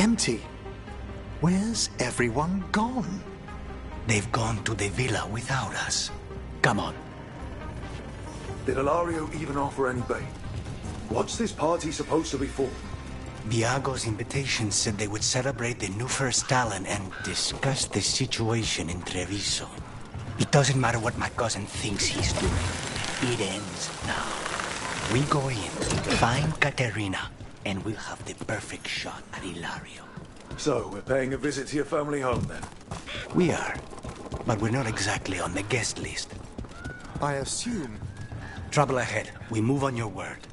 empty. Where's everyone gone? They've gone to the villa without us. Come on. Did Ilario even offer any bait? What's this party supposed to be for? Viago's invitation said they would celebrate the new first talent and discuss the situation in Treviso. It doesn't matter what my cousin thinks he's doing. It ends now. We go in, find Katerina, and we'll have the perfect shot at Ilario. So, we're paying a visit to your family home then? We are, but we're not exactly on the guest list. I assume... Trouble ahead. We move on your word.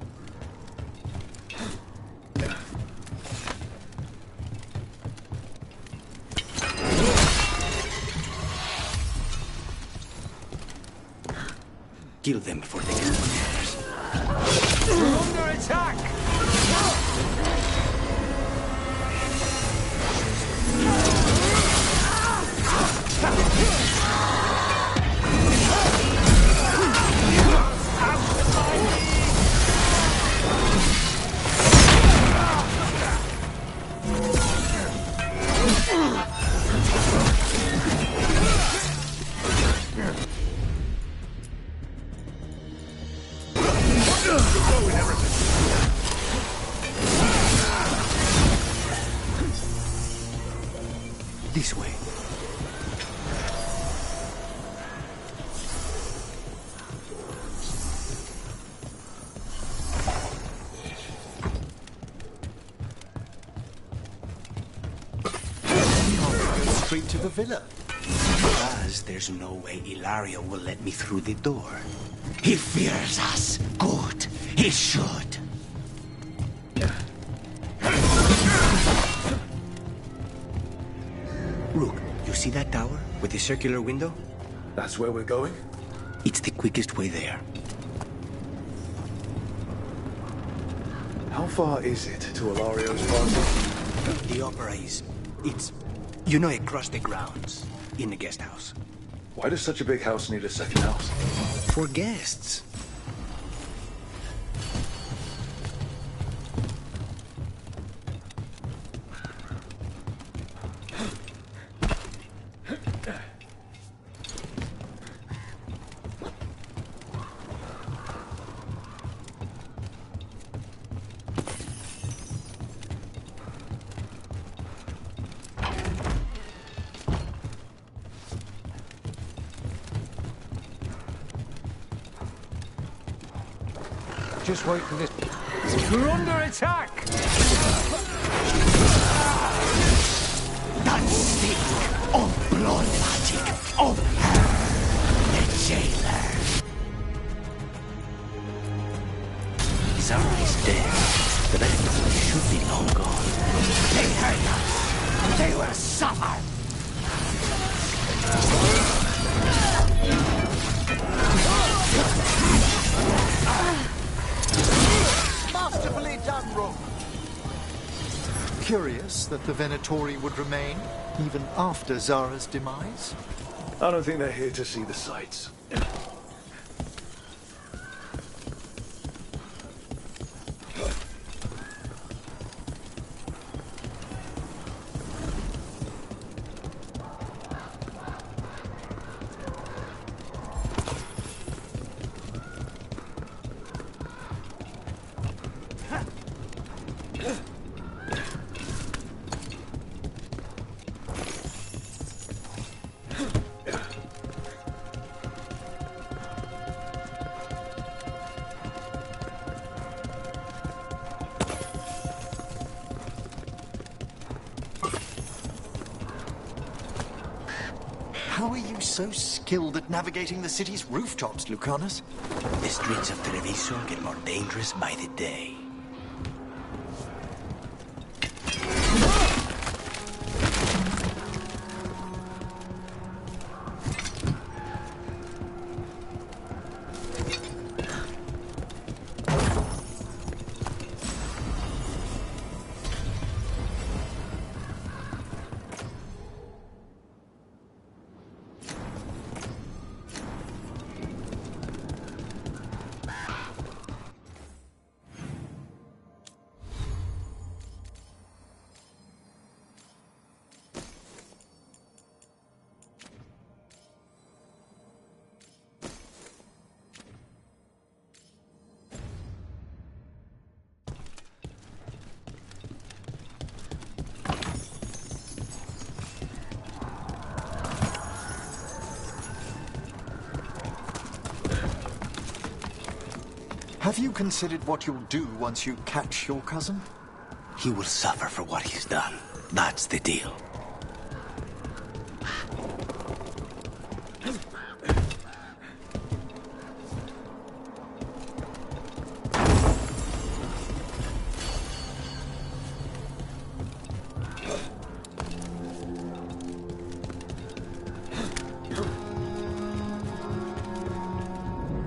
Kill them before they get upstairs. We're under attack! This way. Straight to the villa. Because there's no way Ilario will let me through the door. He fears us. Good. He should. Rook, you see that tower with the circular window? That's where we're going? It's the quickest way there. How far is it to Ilario's party? The opera is... It's... You know, across the grounds. In the guest house. Why does such a big house need a second house? For guests. Just wait for this. We're under attack! That stink of blood magic of her, the jailer. Zara is dead. The rest should be long gone. They hurt us. They will suffer. Masterfully done, Rook. Curious that the Venatori would remain, even after Zara's demise. I don't think they're here to see the sights. How are you so skilled at navigating the city's rooftops, Lucanus? The streets of Treviso get more dangerous by the day. Have you considered what you'll do once you catch your cousin? He will suffer for what he's done. That's the deal.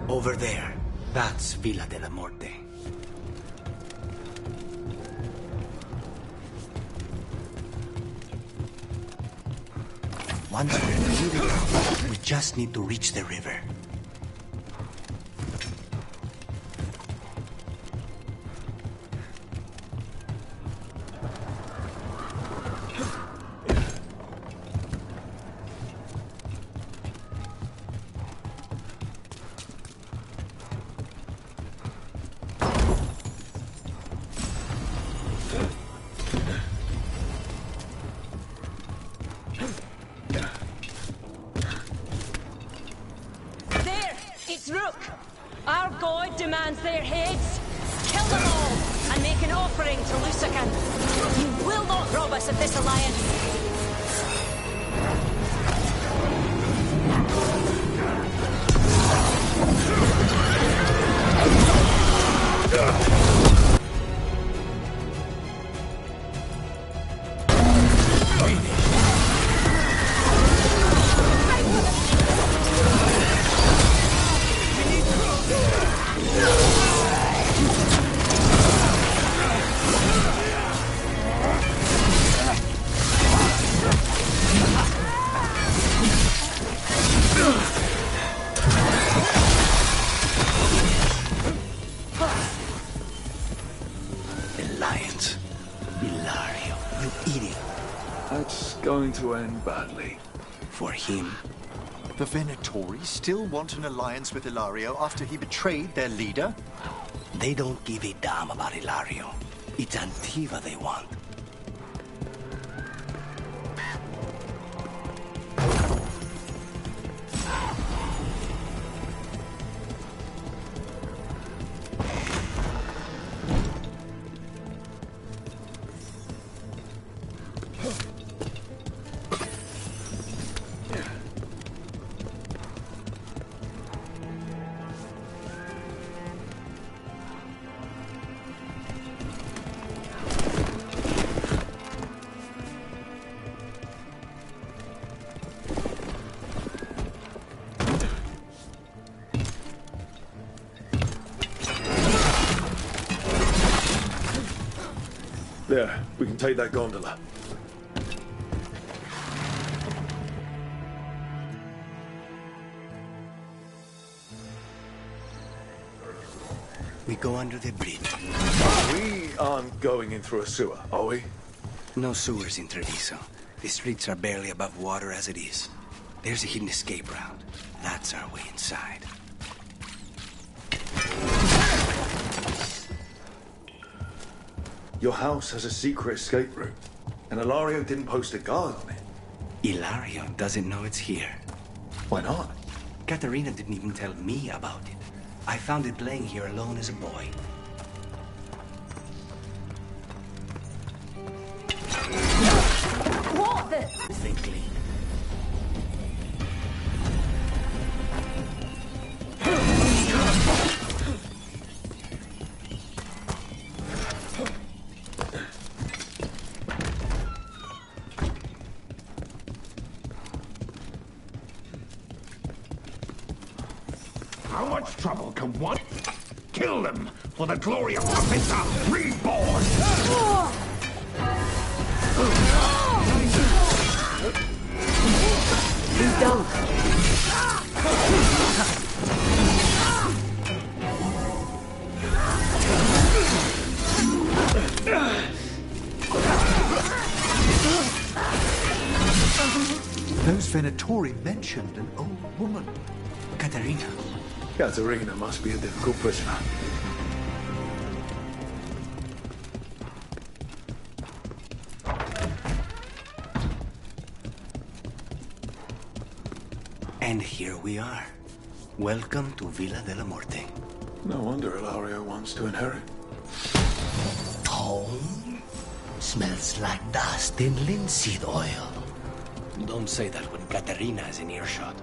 Over there. That's Villa de la Morte. Once we're clear, we just need to reach the river. Our god demands their heads. Kill them all, and make an offering to Lucican. You will not rob us of this alliance. Going to end badly. For him. The Venatori still want an alliance with Ilario after he betrayed their leader? They don't give a damn about Ilario. It's Antiva they want. There, we can take that gondola. We go under the bridge. We aren't going in through a sewer, are we? No sewers in Treviso. The streets are barely above water as it is. There's a hidden escape route. That's our way inside. Your house has a secret escape route, and Ilario didn't post a guard on it. Ilario doesn't know it's here. Why not? Katerina didn't even tell me about it. I found it playing here alone as a boy. What the? Think clean. How much trouble can one? Kill them, for the glory of Professor Reborn! You don't. Those Venatori mentioned an old woman. Katerina. Katerina must be a difficult prisoner. And here we are. Welcome to Villa de la Morte. No wonder Ilario wants to inherit. Home? Smells like dust and linseed oil. Don't say that when Katerina is in earshot.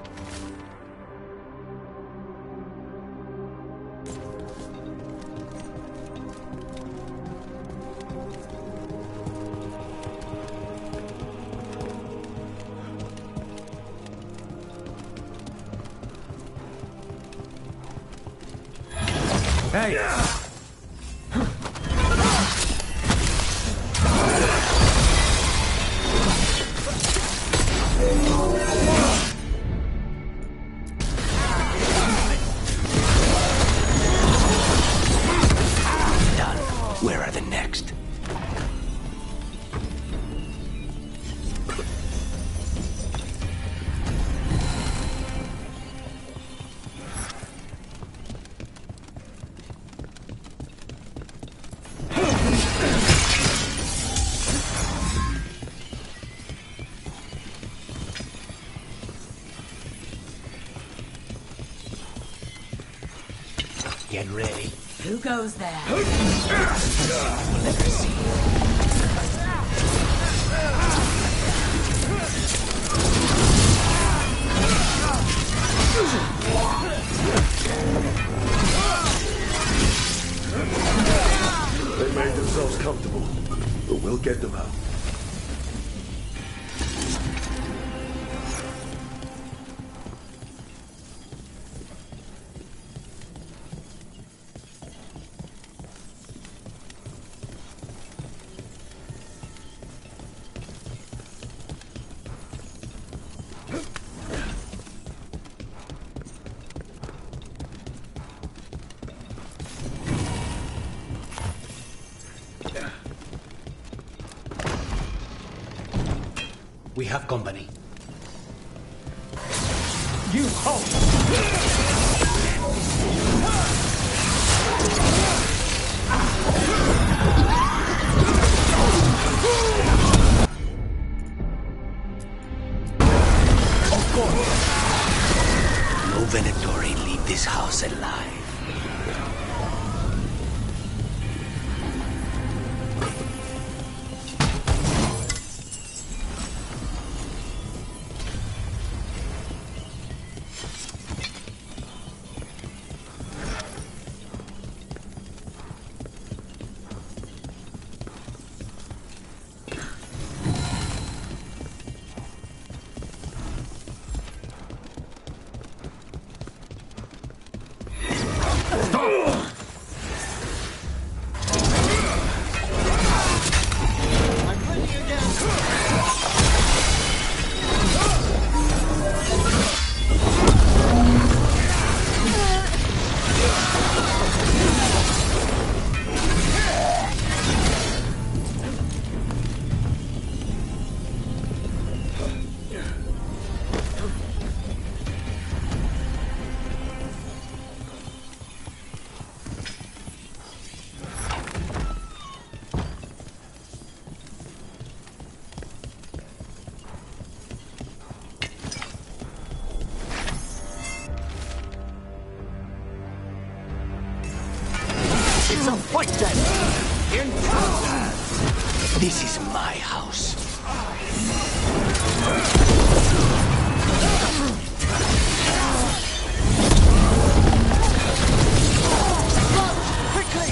Hey! Done. Where are the next? Get ready. Who goes there? Let her see. They made themselves comfortable, but we'll get them out. We have company. You halt! No Venatori leave this house alive. It's a fight then! This is my house. Quickly!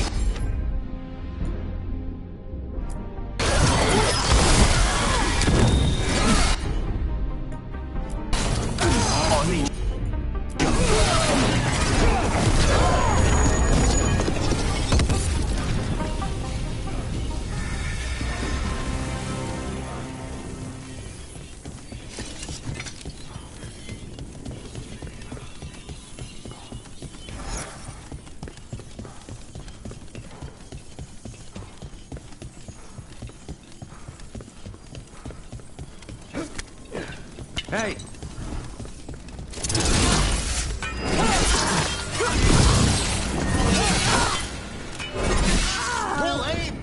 Hey! Well aimed!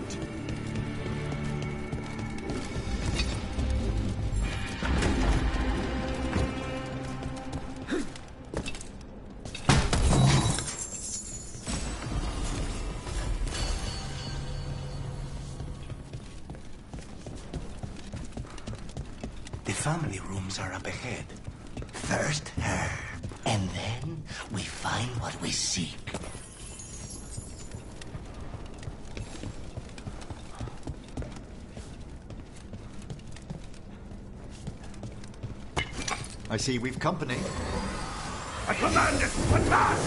family rooms are up ahead. First her, and then we find what we seek. I see we've company. I command it! Attack!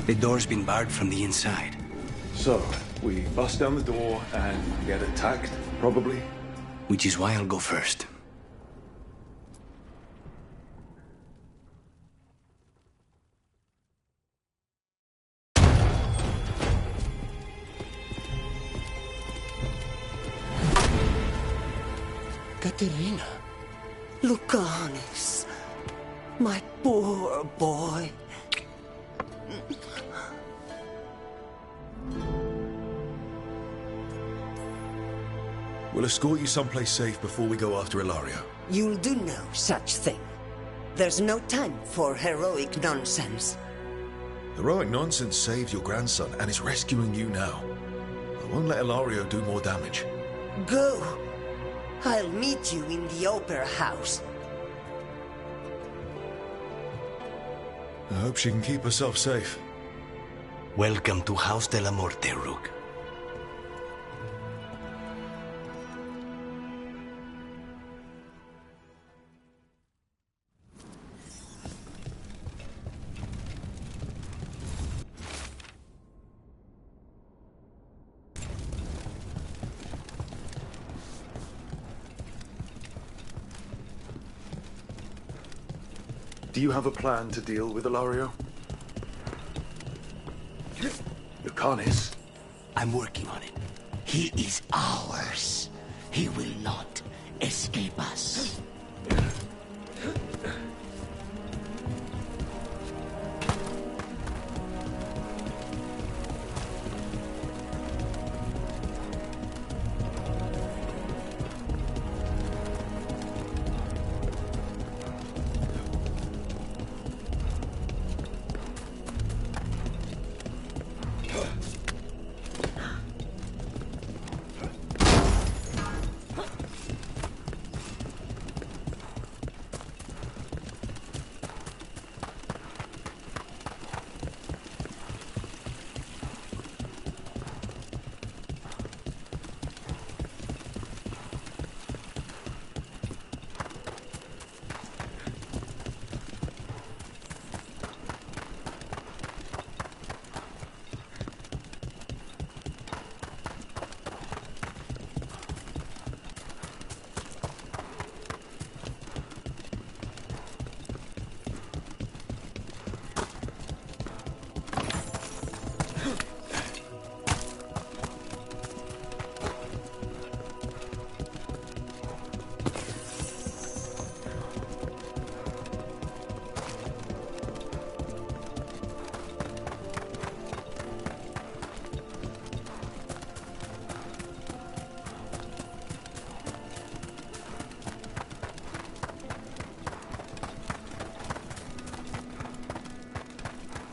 The door's been barred from the inside. So, we bust down the door and get attacked, probably? Which is why I'll go first. Katerina. Lucanis. My poor boy. We'll escort you someplace safe before we go after Ilario. You'll do no such thing. There's no time for heroic nonsense. Heroic nonsense saved your grandson and is rescuing you now. I won't let Ilario do more damage. Go. I'll meet you in the opera house. I hope she can keep herself safe. Welcome to House de la Morte, Rook. Do you have a plan to deal with Ilario? Lucanis? I'm working on it. He is ours. He will not escape us.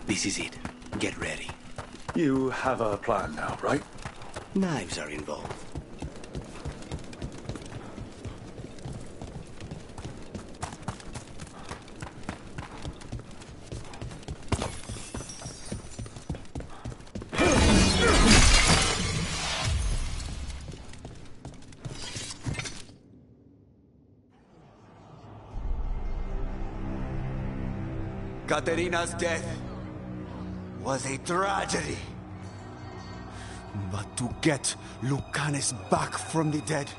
This is it. Get ready. You have a plan now, right? Knives are involved. Katerina's death was a tragedy. But to get Lucanis back from the dead,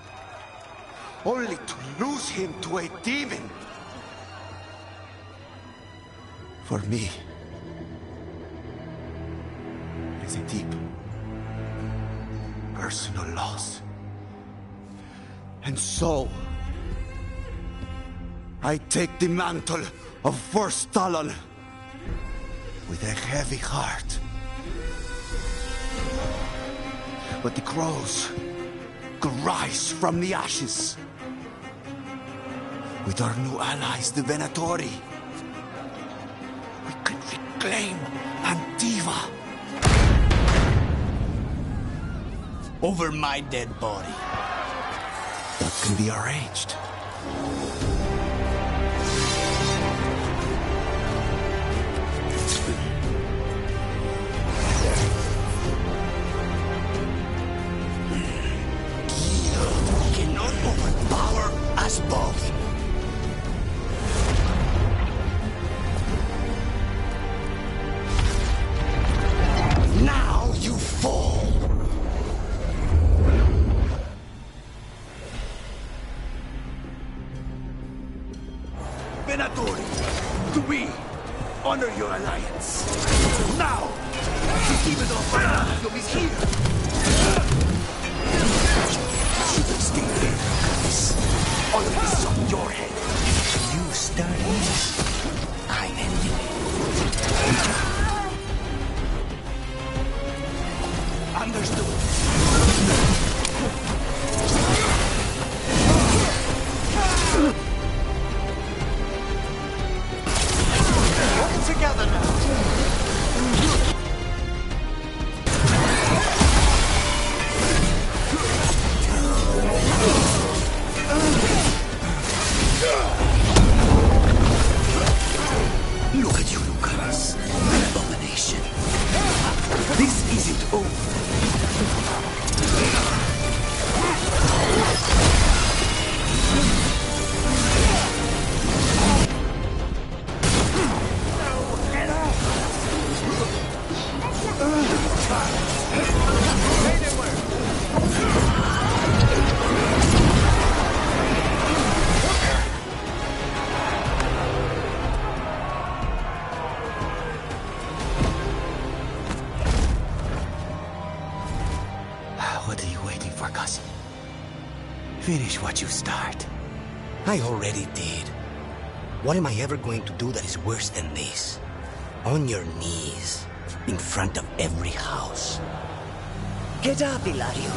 only to lose him to a demon, for me, it is a deep, personal loss. And so, I take the mantle of First Talon with a heavy heart. But the crows could rise from the ashes. With our new allies, the Venatori, we could reclaim Antiva. over my dead body. That can be arranged. Guido cannot overpower us both. Now you fall. Venatori, to we honor your alliance. Now, even though Venatori is here. You will stay there, Lucas. All of this is on your head. You started this. I'm ending it. Understood. Work together now. Look at you, Lucas. Abomination. This isn't over. What are you waiting for, cousin? Finish what you start. I already did. What am I ever going to do that is worse than this? On your knees, in front of every house. Get up, Ilario.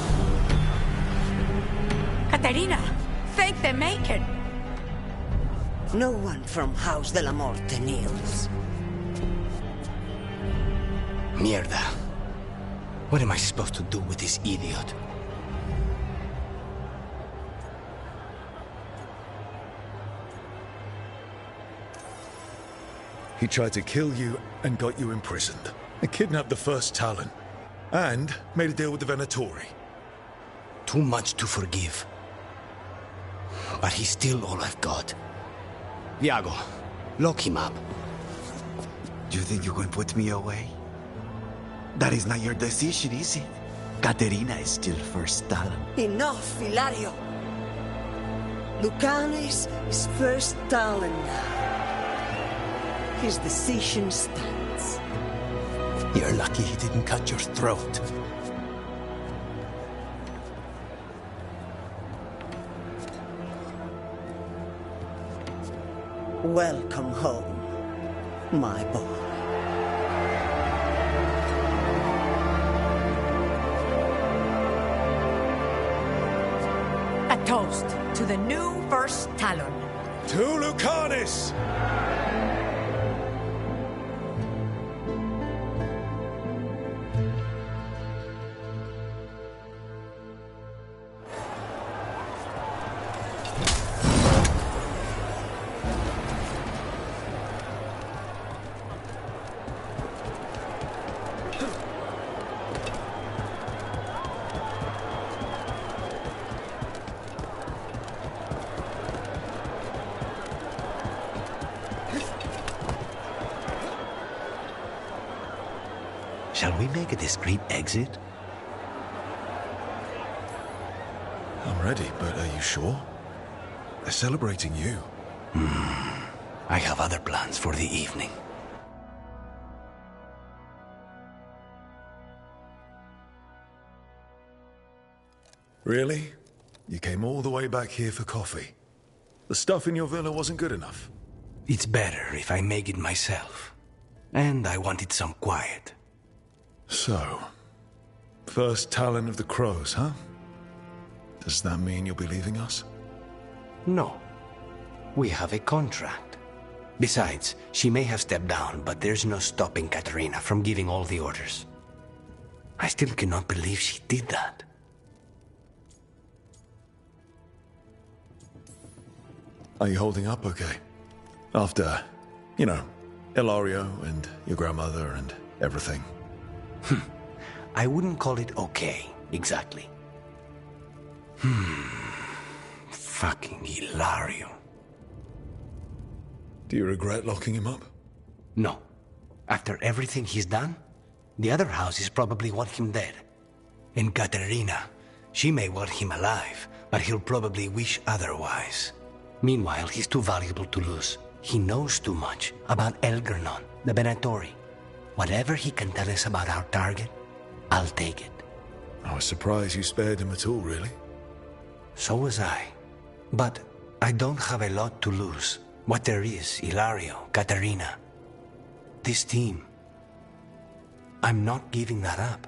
Caterina, thank the making. No one from House de la Morte kneels. Mierda. What am I supposed to do with this idiot? He tried to kill you and got you imprisoned. And kidnapped the first Talon. And made a deal with the Venatori. Too much to forgive. But he's still all I've got. Iago, lock him up. You think you can put me away? That is not your decision, is it? Caterina is still first Talon. Enough, Ilario. Lucanes is first Talon now. His decision stands. You're lucky he didn't cut your throat. Welcome home, my boy. A toast to the new first Talon. To Lucanis! Shall we make a discreet exit? I'm ready, but are you sure? They're celebrating you. I have other plans for the evening. Really? You came all the way back here for coffee? The stuff in your villa wasn't good enough? It's better if I make it myself. And I wanted some quiet. So, first Talon of the Crows, huh? Does that mean you'll be leaving us? No. We have a contract. Besides, she may have stepped down, but there's no stopping Caterina from giving all the orders. I still cannot believe she did that. Are you holding up okay? After, you know, Ilario and your grandmother and everything. I wouldn't call it okay, exactly. Fucking Ilario. Do you regret locking him up? No. After everything he's done, the other houses probably want him dead. And Katerina, she may want him alive, but he'll probably wish otherwise. Meanwhile, he's too valuable to lose. He knows too much about Elgernon, the Benatori. Whatever he can tell us about our target, I'll take it. I was surprised you spared him at all, really. So was I. But I don't have a lot to lose. What there is, Ilario, Katerina. This team. I'm not giving that up.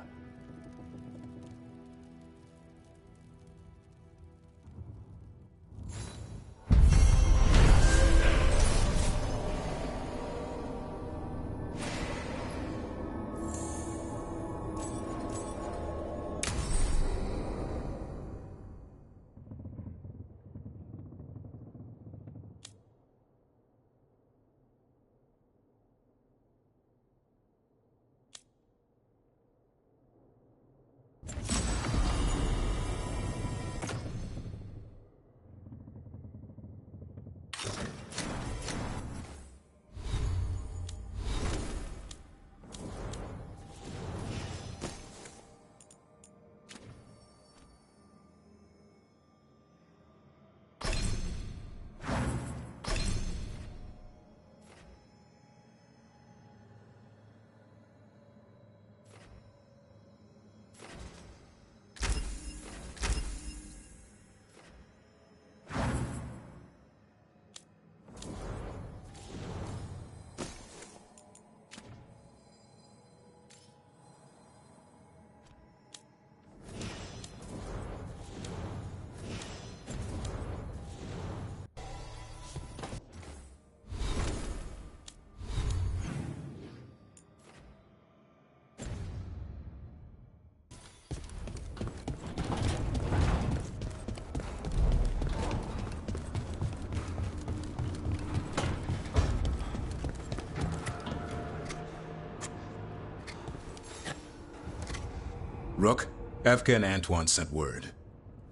Rook, Evka and Antoine sent word.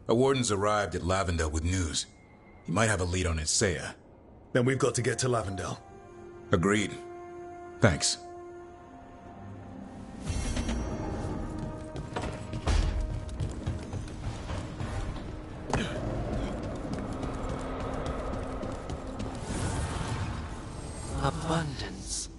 A warden's arrived at Lavendel with news. He might have a lead on Isaiah. Then we've got to get to Lavendel. Agreed. Thanks. Abundance.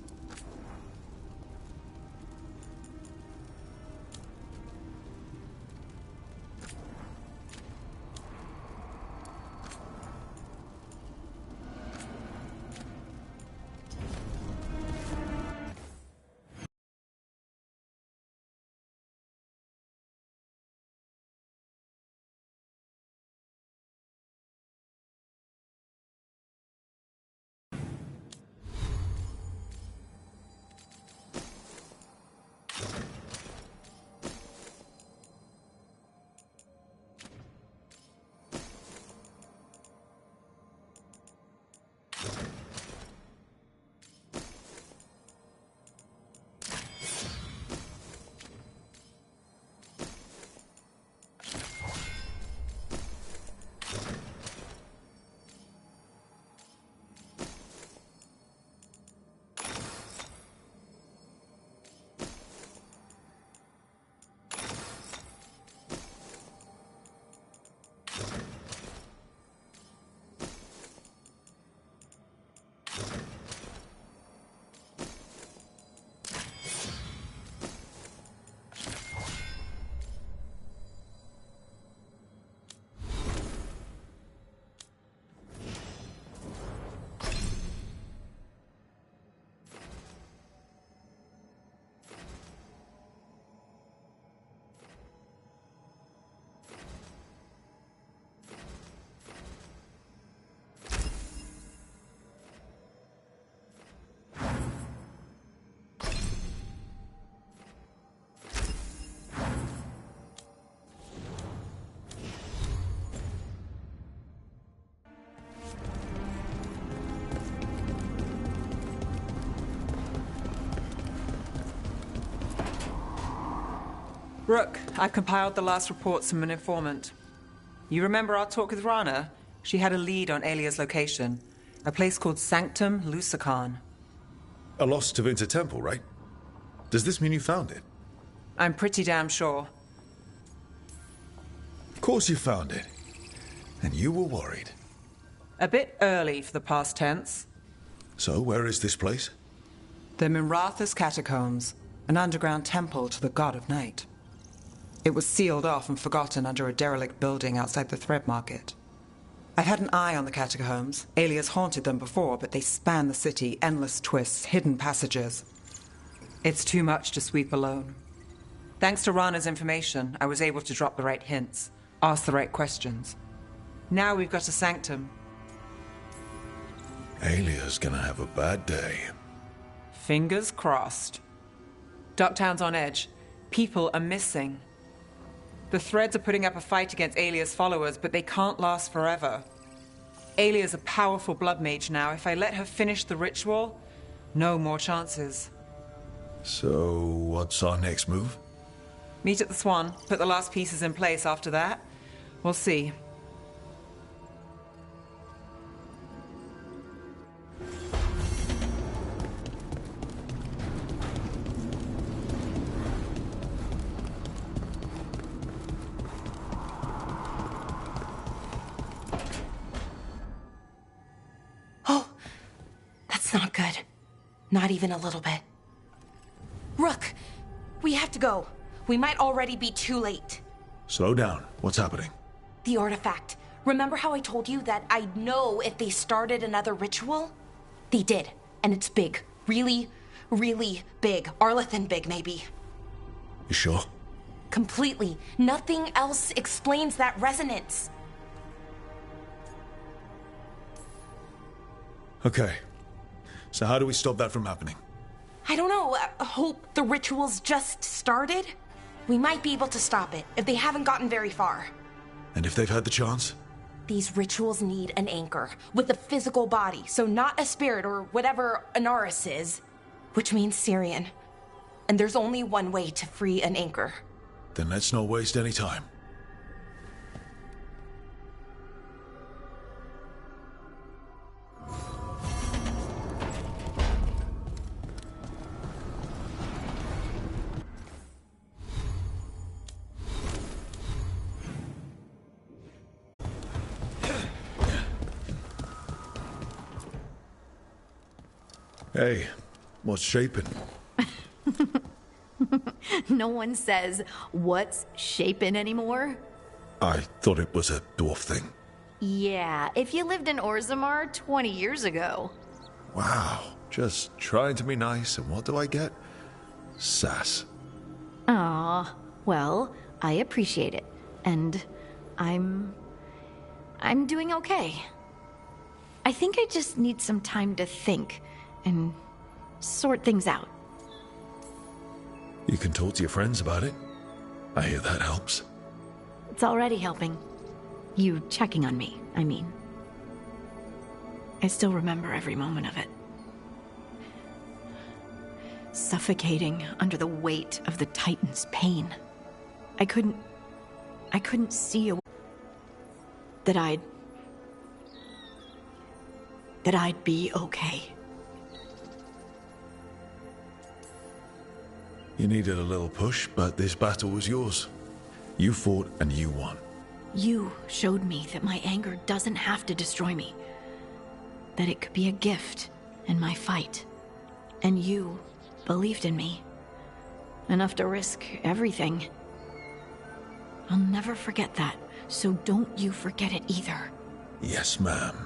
Rook, I've compiled the last reports from an informant. You remember our talk with Rana? She had a lead on Alia's location. A place called Sanctum Lusakan. A lost Tevinter temple, right? Does this mean you found it? I'm pretty damn sure. Of course you found it. And you were worried. A bit early for the past tense. So, where is this place? The Mirathas Catacombs, an underground temple to the god of night. It was sealed off and forgotten under a derelict building outside the Thread Market. I've had an eye on the catacombs. Alias haunted them before, but they span the city, endless twists, hidden passages. It's too much to sweep alone. Thanks to Rana's information, I was able to drop the right hints, ask the right questions. Now we've got a sanctum. Alia's gonna have a bad day. Fingers crossed. Ducktown's on edge. People are missing. The Threads are putting up a fight against Alia's followers, but they can't last forever. Alia's a powerful blood mage now. If I let her finish the ritual, no more chances. So, what's our next move? Meet at the Swan, put the last pieces in place after that. We'll see. Not good. Not even a little bit. Rook, we have to go. We might already be too late. Slow down. What's happening? The artifact. Remember how I told you that I'd know if they started another ritual? They did, and it's big. Really, really big. Arlethan big, maybe. You sure? Completely. Nothing else explains that resonance. Okay. So how do we stop that from happening? I don't know. Hope the ritual's just started? We might be able to stop it if they haven't gotten very far. And if they've had the chance? These rituals need an anchor with a physical body, so not a spirit or whatever Anaris is, which means Syrian. And there's only one way to free an anchor. Then let's not waste any time. Hey, what's shaping? No one says, what's shaping anymore? I thought it was a dwarf thing. Yeah, if you lived in Orzammar 20 years ago. Wow, just trying to be nice, and what do I get? Sass. Aw, well, I appreciate it. And I'm doing okay. I think I just need some time to think and sort things out. You can talk to your friends about it. I hear that helps. It's already helping. You checking on me, I mean. I still remember every moment of it. Suffocating under the weight of the Titan's pain. I couldn't see that I'd be okay. You needed a little push, but this battle was yours. You fought and you won. You showed me that my anger doesn't have to destroy me. That it could be a gift in my fight. And you believed in me. Enough to risk everything. I'll never forget that, so don't you forget it either. Yes, ma'am.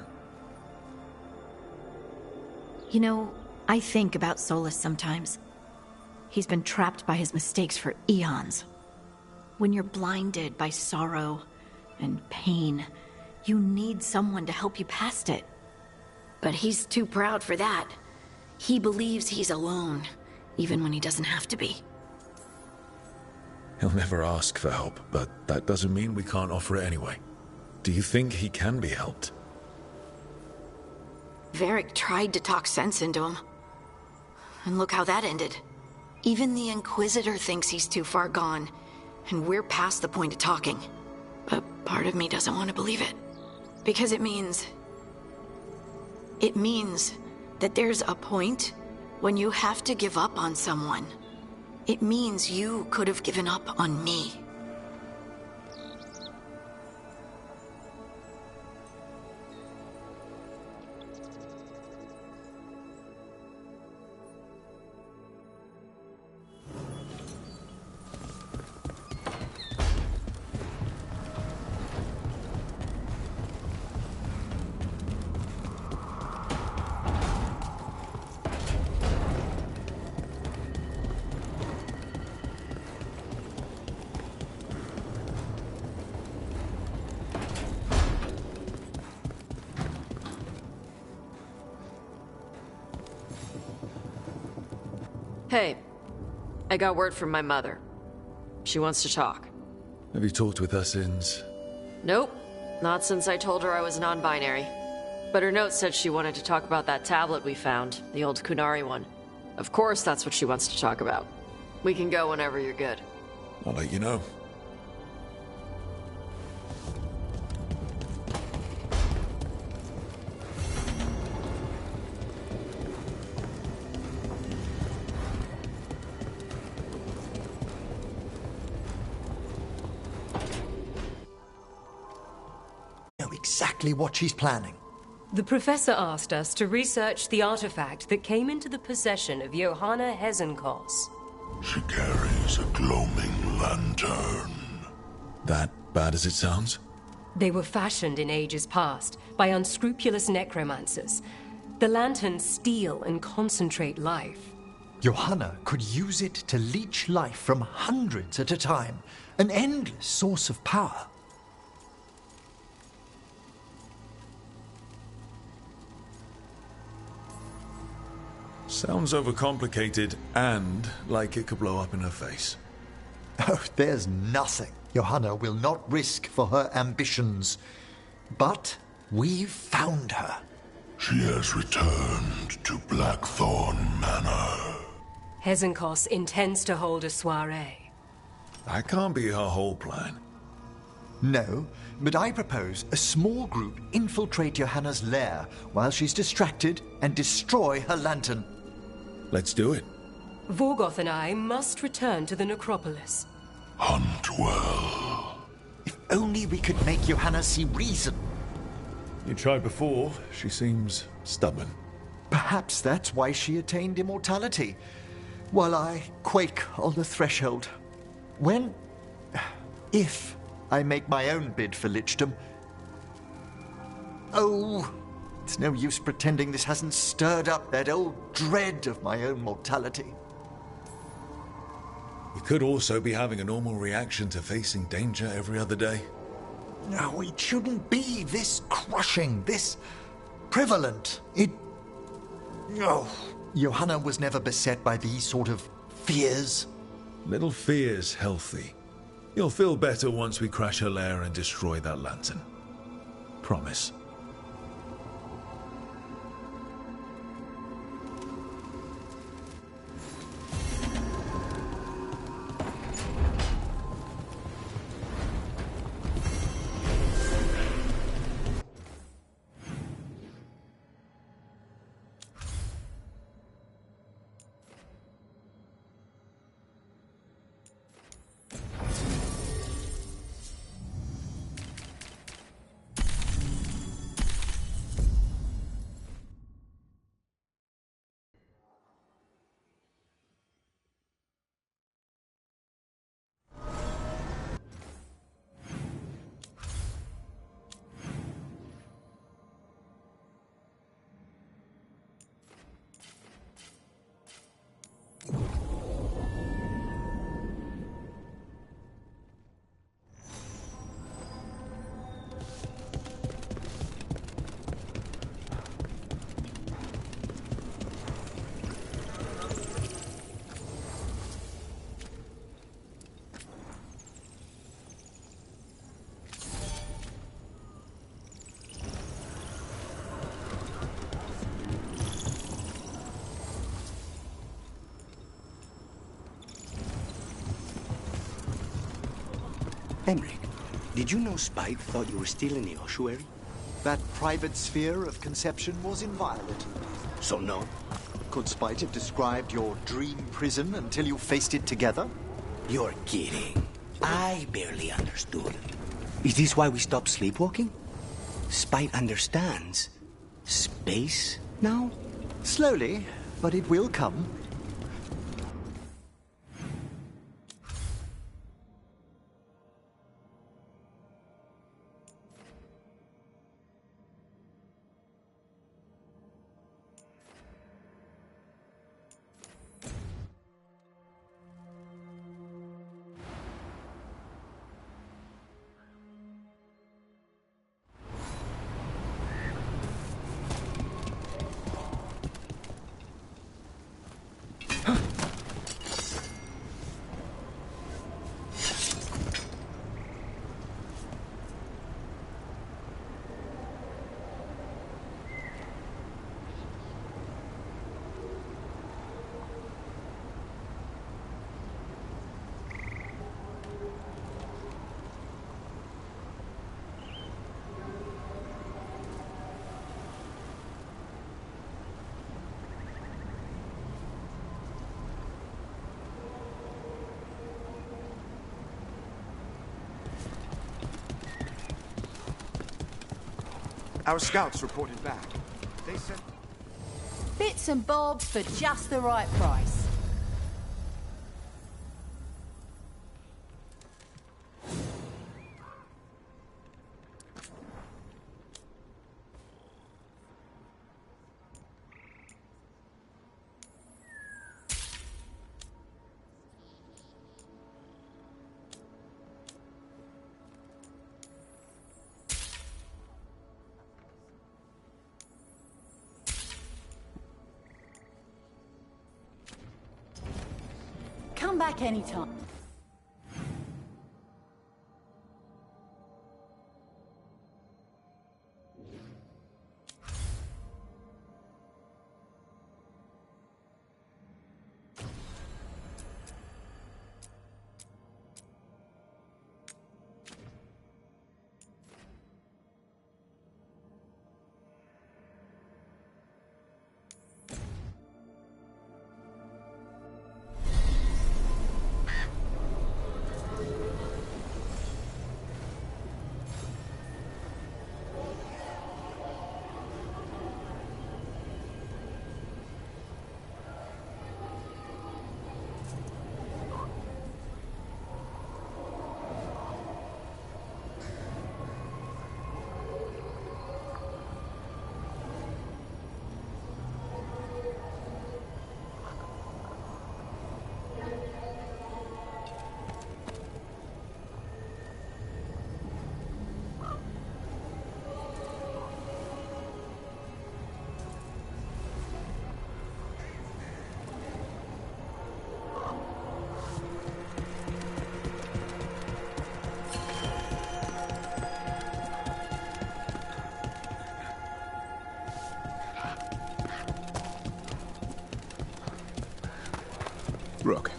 You know, I think about Solus sometimes. He's been trapped by his mistakes for eons. When you're blinded by sorrow and pain, you need someone to help you past it. But he's too proud for that. He believes he's alone, even when he doesn't have to be. He'll never ask for help, but that doesn't mean we can't offer it anyway. Do you think he can be helped? Varric tried to talk sense into him. And look how that ended. Even the Inquisitor thinks he's too far gone. and we're past the point of talking. But part of me doesn't want to believe it. Because it means that there's a point when you have to give up on someone. It means you could have given up on me. Hey, I got word from my mother. She wants to talk. Have you talked with her since? Nope, not since I told her I was non-binary. But her note said she wanted to talk about that tablet we found, the old Kunari one. Of course that's what she wants to talk about. We can go whenever you're good. I'll let you know. Exactly what she's planning. The professor asked us to research the artifact that came into the possession of Johanna Hezenkos. She carries a gloaming lantern. That bad as it sounds? They were fashioned in ages past by unscrupulous necromancers. The lanterns steal and concentrate life. Johanna could use it to leech life from hundreds at a time. An endless source of power. Sounds overcomplicated and like it could blow up in her face. Oh, there's nothing Johanna will not risk for her ambitions. But we've found her. She has returned to Blackthorn Manor. Hezenkos intends to hold a soiree. That can't be her whole plan. No, but I propose a small group infiltrate Johanna's lair while she's distracted and destroy her lantern. Let's do it. Vorgoth and I must return to the necropolis. Hunt well. If only we could make Johanna see reason. You tried before. She seems stubborn. Perhaps that's why she attained immortality, while I quake on the threshold. If I make my own bid for lichdom. Oh, it's no use pretending this hasn't stirred up that old dread of my own mortality. You could also be having a normal reaction to facing danger every other day. No, it shouldn't be this crushing, this prevalent. No. Johanna was never beset by these sort of fears. Little fear's healthy. You'll feel better once we crash her lair and destroy that lantern. Promise. Emmerich, did you know Spite thought you were still in the ossuary? That private sphere of conception was inviolate. So no? Could Spite have described your dream prison until you faced it together? You're kidding. I barely understood. Is this why we stopped sleepwalking? Spite understands space now? Slowly, but it will come. Our scouts reported back. They said... Bits and bobs for just the right price. Come back anytime. Rook,